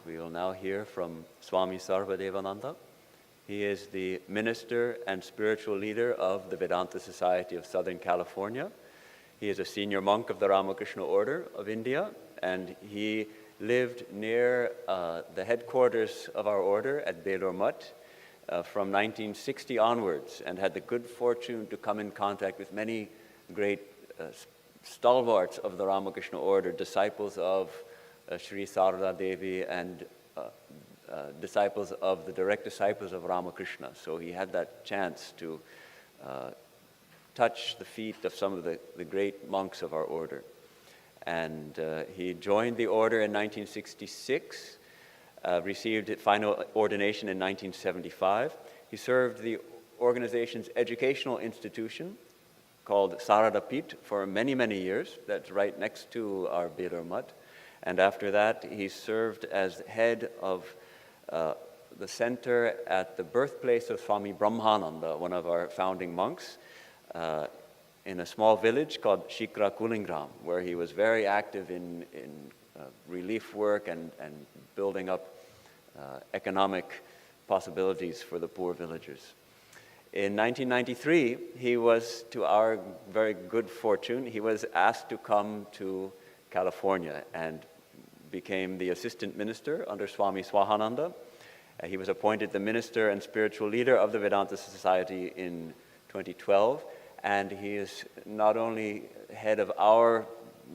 We will now hear from Swami Sarvadevananda. He is the minister and spiritual leader of the Vedanta Society of Southern California. He is a senior monk of the Ramakrishna Order of India, and he lived near the headquarters of our order at Belur Mutt from 1960 onwards, and had the good fortune to come in contact with many great stalwarts of the Ramakrishna Order, disciples of Sri Sarada Devi and disciples of the direct disciples of Ramakrishna. So he had that chance to touch the feet of some of the great monks of our order. And he joined the order in 1966, received final ordination in 1975. He served the organization's educational institution called Sarada Pit for many, many years. That's right next to our Belur Mutt. And after that, he served as head of the center at the birthplace of Swami Brahmananda, one of our founding monks, in a small village called Shikra Kulingram, where he was very active in relief work and building up economic possibilities for the poor villagers. In 1993, he was, to our very good fortune, he was asked to come to California and became the assistant minister under Swami Swahananda. He was appointed the minister and spiritual leader of the Vedanta Society in 2012, and he is not only head of our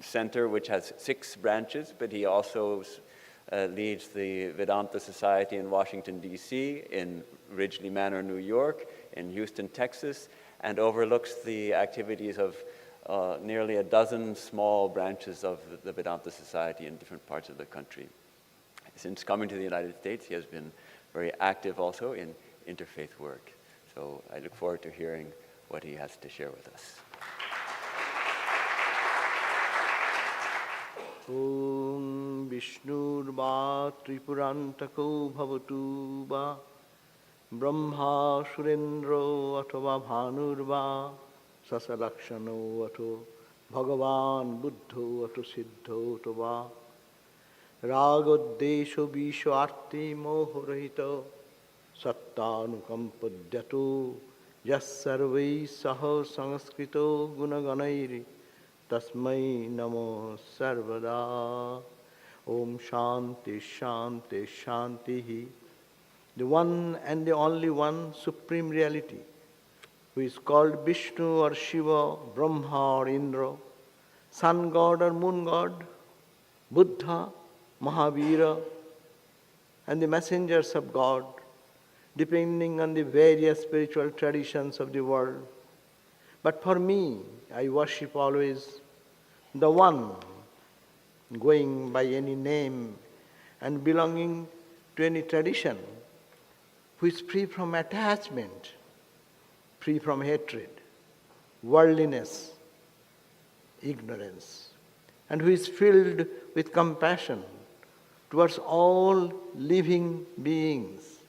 center, which has 6 branches, but he also leads the Vedanta Society in Washington, D.C., in Ridgely Manor, New York, in Houston, Texas, and overlooks the activities of nearly a dozen small branches of the Vedanta Society in different parts of the country. Since coming to the United States, he has been very active also in interfaith work. So I look forward to hearing what he has to share with us. Om Vishnurva Tripurantako Bhavatu Va Brahma Surendro Atava Bhanurva Sasalakshano Ato Bhagavan Buddho Ato Siddho Tova Ragodesho Visho Arti Mohorahito Sattanukampadyato Jas Sarvai Saho Sanskrito Gunaganairi Tasmai Namo Sarvada. Om Shanti Shanti Shanti. The one and the only one supreme reality, who is called Vishnu or Shiva, Brahma or Indra, sun god or moon god, Buddha, Mahavira, and the messengers of God, depending on the various spiritual traditions of the world. But for me, I worship always the one, going by any name and belonging to any tradition, who is free from attachment, free from hatred, worldliness, ignorance, and who is filled with compassion towards all living beings,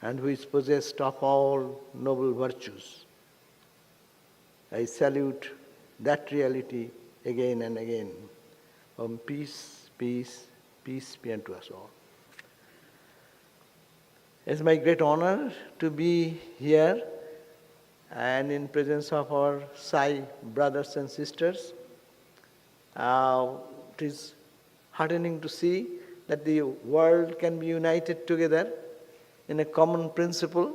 and who is possessed of all noble virtues. I salute that reality again and again. Peace, peace, peace be unto us all. It's my great honor to be here and in presence of our Sai brothers and sisters. It is heartening to see that the world can be united together in a common principle,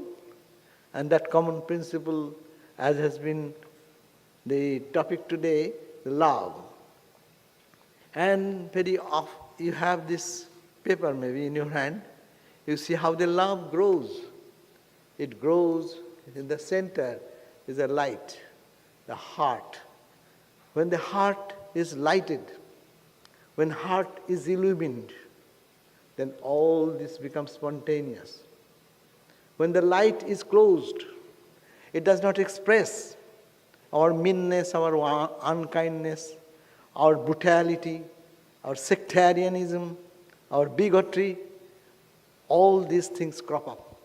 and that common principle, as has been the topic today, the love. And very often you have this paper maybe in your hand. You see how the love grows. It grows in the center is a light, the heart. When the heart is lighted, when heart is illumined, then all this becomes spontaneous. When the light is closed, it does not express our meanness, our unkindness, our brutality, our sectarianism, our bigotry. All these things crop up.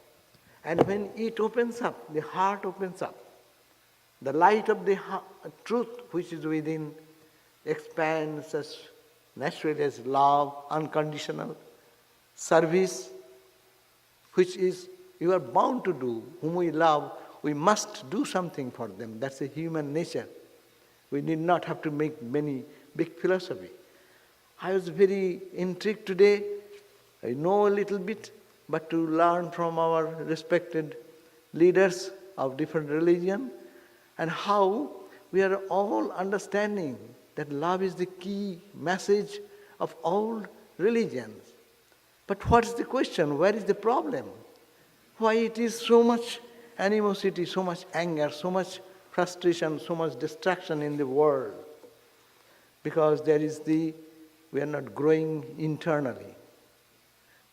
And when it opens up, the heart opens up, the light of the truth which is within expands as naturally as love, unconditional, service which is you are bound to do, whom we love, we must do something for them. That's a human nature. We need not have to make many big philosophy. I was very intrigued today. I know a little bit, but to learn from our respected leaders of different religion and how we are all understanding that love is the key message of all religions. But what is the question? Where is the problem? Why it is so much animosity, so much anger, so much frustration, so much distraction in the world? Because we are not growing internally.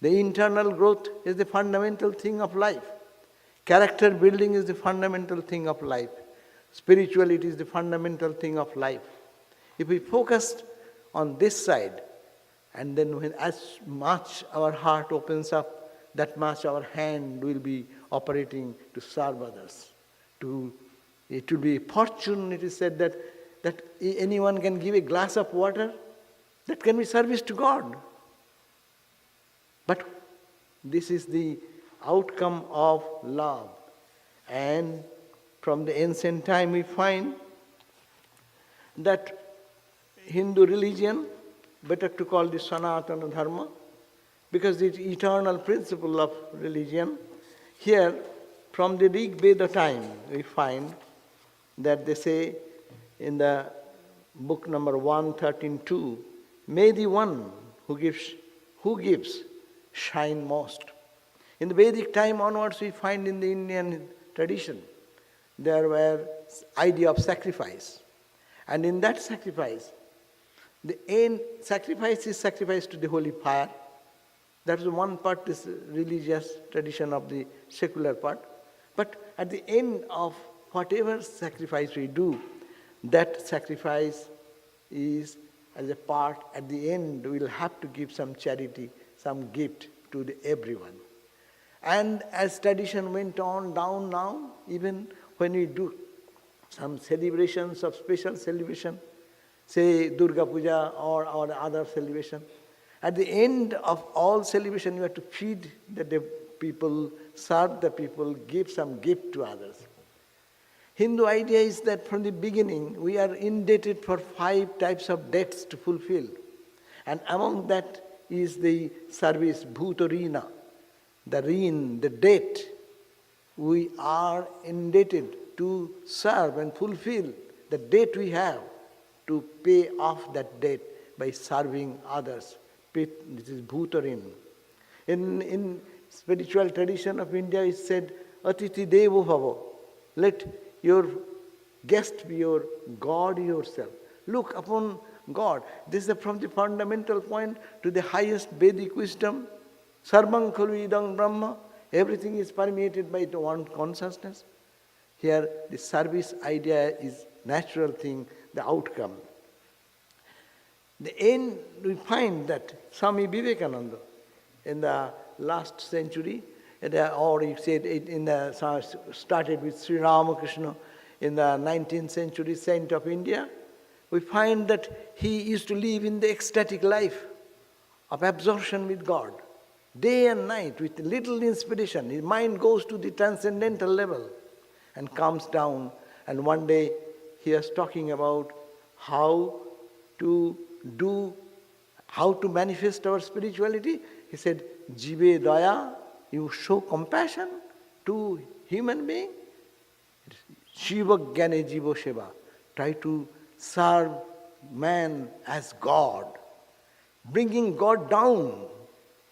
The internal growth is the fundamental thing of life. Character building is the fundamental thing of life. Spirituality is the fundamental thing of life. If we focus on this side, and then when as much our heart opens up, that much our hand will be operating to serve others. It will be a fortune, it is said that anyone can give a glass of water, that can be service to God. But this is the outcome of love. And from the ancient time we find that Hindu religion, better to call this Sanatana Dharma, because it's eternal principle of religion. Here, from the Rig Veda time, we find that they say in the book number 113.2, may the one who gives shine most. In the Vedic time onwards, we find in the Indian tradition, there were idea of sacrifice. And in that sacrifice, the end sacrifice is sacrifice to the holy fire. That is one part, this religious tradition of the secular part. But at the end of whatever sacrifice we do, that sacrifice is as a part, at the end we will have to give some charity, some gift to everyone. And as tradition went on down now, even when we do some celebrations of special celebration, say Durga Puja or other celebration, at the end of all celebration you have to feed the people, serve the people, give some gift to others. Hindu idea is that from the beginning we are indebted for 5 types of debts to fulfill. And among that is the service, bhutarina, the rin, the debt. We are indebted to serve and fulfill the debt we have, to pay off that debt by serving others. This is bhutarin. In spiritual tradition of India, it said, Atiti Devo Bhava. Let your guest be your God yourself. Look upon God. This is from the fundamental point to the highest Vedic wisdom. Sarvam khalu idam brahma. Everything is permeated by the one consciousness. Here, the service idea is natural thing, the outcome. The end, we find that Swami Vivekananda, in the last century, or he said it started with Sri Ramakrishna in the 19th century, saint of India, we find that he used to live in the ecstatic life of absorption with God. Day and night, with little inspiration, his mind goes to the transcendental level and comes down. And one day he was talking about how to manifest our spirituality. He said, Jive daya, you show compassion to human being. Shiva Gyane Jiva Seva. Try to serve man as God, bringing God down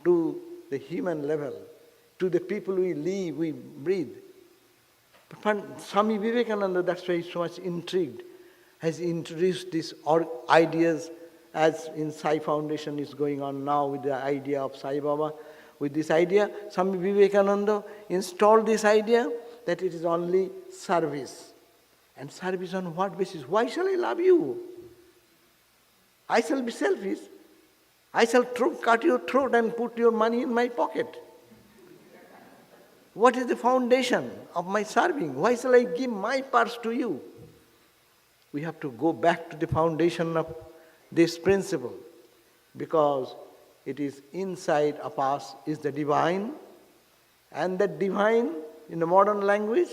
to the human level, to the people we live, we breathe. But Swami Vivekananda, that's why he's so much intrigued, has introduced these ideas, as in Sai Foundation is going on now with the idea of Sai Baba. With this idea, Swami Vivekananda installed this idea that it is only service. And service on what basis? Why shall I love you? I shall be selfish. I shall cut your throat and put your money in my pocket. What is the foundation of my serving? Why shall I give my purse to you? We have to go back to the foundation of this principle, because it is inside of us is the divine, and that divine, in the modern language,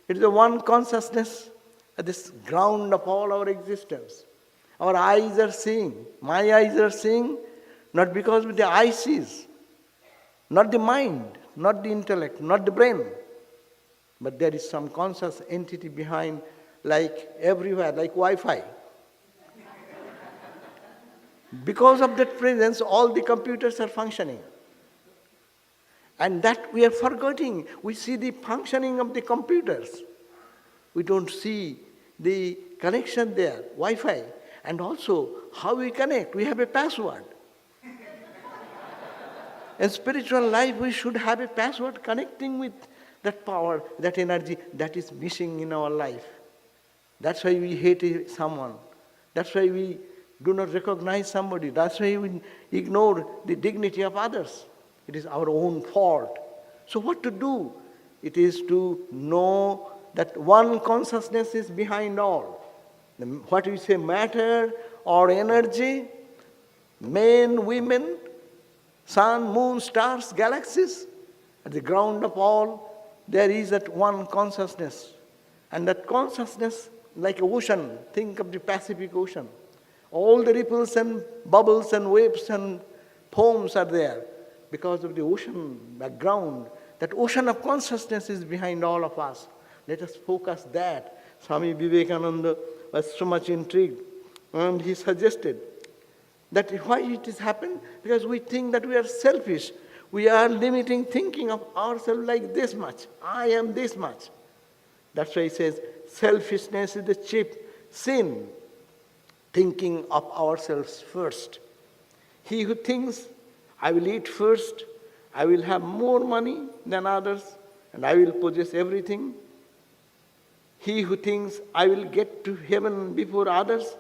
it is the one consciousness at this ground of all our existence. Our eyes are seeing, my eyes are seeing, not because the eye sees, not the mind, not the intellect, not the brain, but there is some conscious entity behind, like everywhere, like Wi-Fi. Because of that presence, all the computers are functioning. And that we are forgetting. We see the functioning of the computers. We don't see the connection there, Wi-Fi. And also, how we connect. We have a password. In spiritual life, we should have a password connecting with that power, that energy that is missing in our life. That's why we hate someone. That's why we do not recognize somebody. That's why we ignore the dignity of others. It is our own fault. So what to do? It is to know that one consciousness is behind all. What we say, matter or energy, men, women, sun, moon, stars, galaxies, at the ground of all, there is that one consciousness. And that consciousness, like an ocean, think of the Pacific Ocean. All the ripples and bubbles and waves and foams are there because of the ocean background. That ocean of consciousness is behind all of us. Let us focus that. Swami Vivekananda was so much intrigued, and he suggested that why it has happened? Because we think that we are selfish. We are limiting thinking of ourselves like this much. I am this much. That's why he says, selfishness is the chief sin. Thinking of ourselves first. He who thinks, I will eat first, I will have more money than others, and I will possess everything. He who thinks, I will get to heaven before others,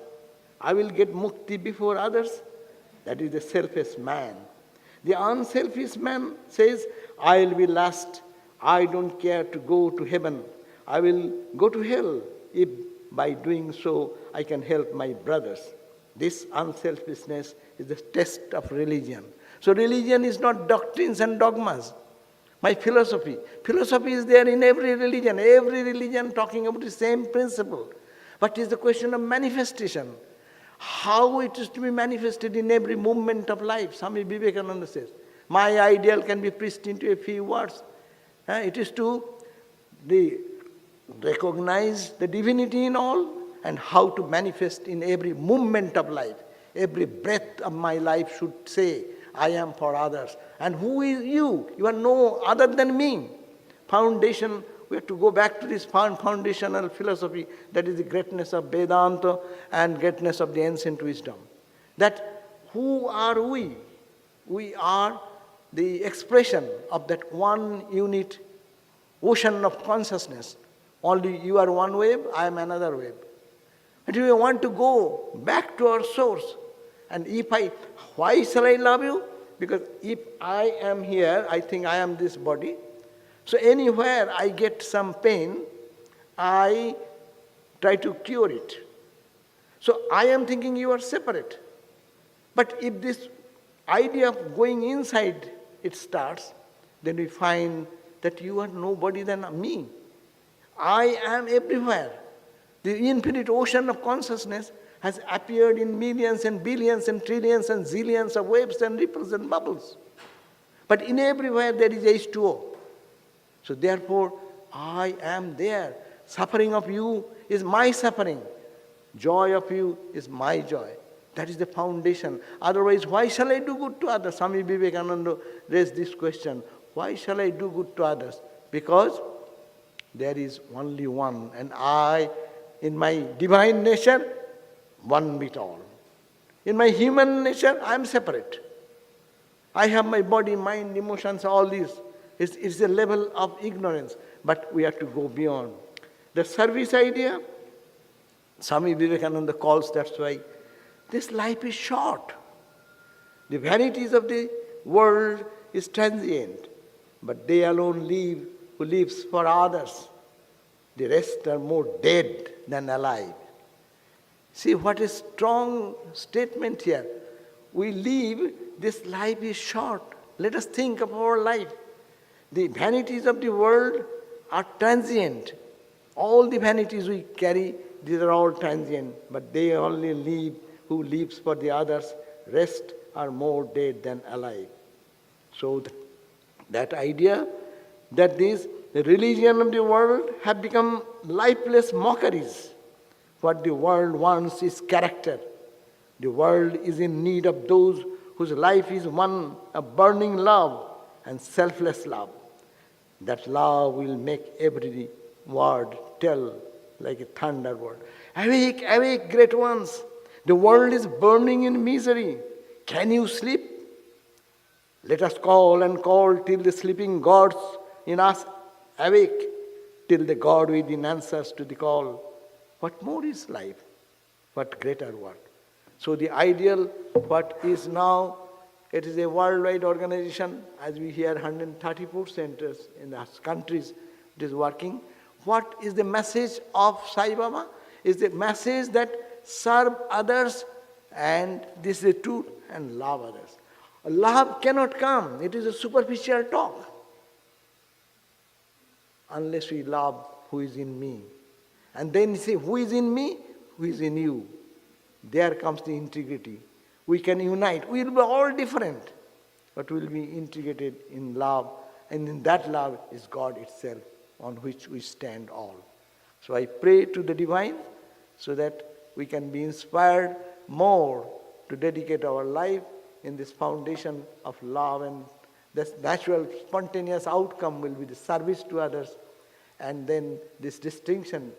I will get mukti before others, that is the selfish man. The unselfish man says, I will be last, I don't care to go to heaven, I will go to hell if by doing so, I can help my brothers. This unselfishness is the test of religion. So religion is not doctrines and dogmas. My philosophy. Philosophy is there in every religion talking about the same principle. But it is the question of manifestation. How it is to be manifested in every movement of life. Swami Vivekananda says, my ideal can be preached into a few words. It is to recognize the divinity in all and how to manifest in every movement of life. Every breath of my life should say, I am for others. And who is you? You are no other than me. Foundation, we have to go back to this foundational philosophy, that is the greatness of Vedanta and greatness of the ancient wisdom. That who are we? We are the expression of that one unit ocean of consciousness. Only you are one wave, I am another wave. And we want to go back to our source. And why shall I love you? Because if I am here, I think I am this body. So anywhere I get some pain, I try to cure it. So I am thinking you are separate. But if this idea of going inside it starts, then we find that you are nobody than me. I am everywhere. The infinite ocean of consciousness has appeared in millions and billions and trillions and zillions of waves and ripples and bubbles. But in everywhere there is H2O. So therefore, I am there. Suffering of you is my suffering. Joy of you is my joy. That is the foundation. Otherwise, why shall I do good to others? Swami Vivekananda raised this question. Why shall I do good to others? Because there is only one, and I, in my divine nature, one with all. In my human nature, I am separate. I have my body, mind, emotions, all these. It's a level of ignorance, but we have to go beyond. The service idea, Swami Vivekananda calls, that's why this life is short. The vanities of the world is transient, but they alone live who lives for others. The rest are more dead than alive. See what a strong statement here. we live, this life is short. Let us think of our life. The vanities of the world are transient. All the vanities we carry, these are all transient, but they only live who lives for the others. Rest are more dead than alive. So that idea that the religion of the world have become lifeless mockeries. What the world wants is character. The world is in need of those whose life is one of burning love and selfless love. That love will make every word tell like a thunder word. Awake, awake, great ones! The world is burning in misery. Can you sleep? Let us call and call till the sleeping gods in us awake, till the God within answers to the call. What more is life? What greater work? So the ideal, what is now, it is a worldwide organization, as we hear 134 centers in the countries it is working. What is the message of Sai Baba? Is the message that serve others, and this is the truth, and love others. Love cannot come, it is a superficial talk. Unless we love who is in me. And then you say, who is in me? Who is in you? There comes the integrity. We can unite. We will be all different, but we will be integrated in love. And in that love is God itself, on which we stand all. So I pray to the Divine so that we can be inspired more to dedicate our life in this foundation of love, and this natural, spontaneous outcome will be the service to others. And then this distinction,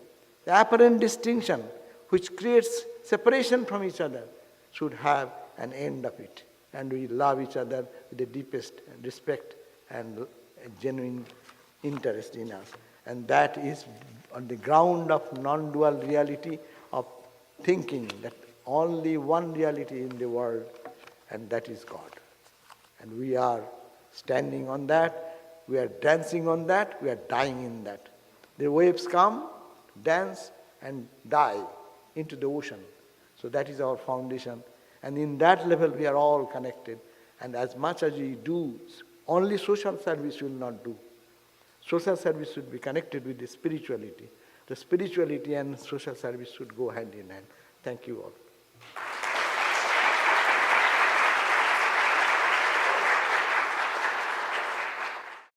the apparent distinction, which creates separation from each other, should have an end of it. And we love each other with the deepest respect and a genuine interest in us. And that is on the ground of non-dual reality of thinking that only one reality in the world, and that is God. And we are standing on that, we are dancing on that, we are dying in that. The waves come, dance, and die into the ocean. So that is our foundation. And in that level we are all connected. And as much as we do, only social service will not do. Social service should be connected with the spirituality. The spirituality and social service should go hand in hand. Thank you all.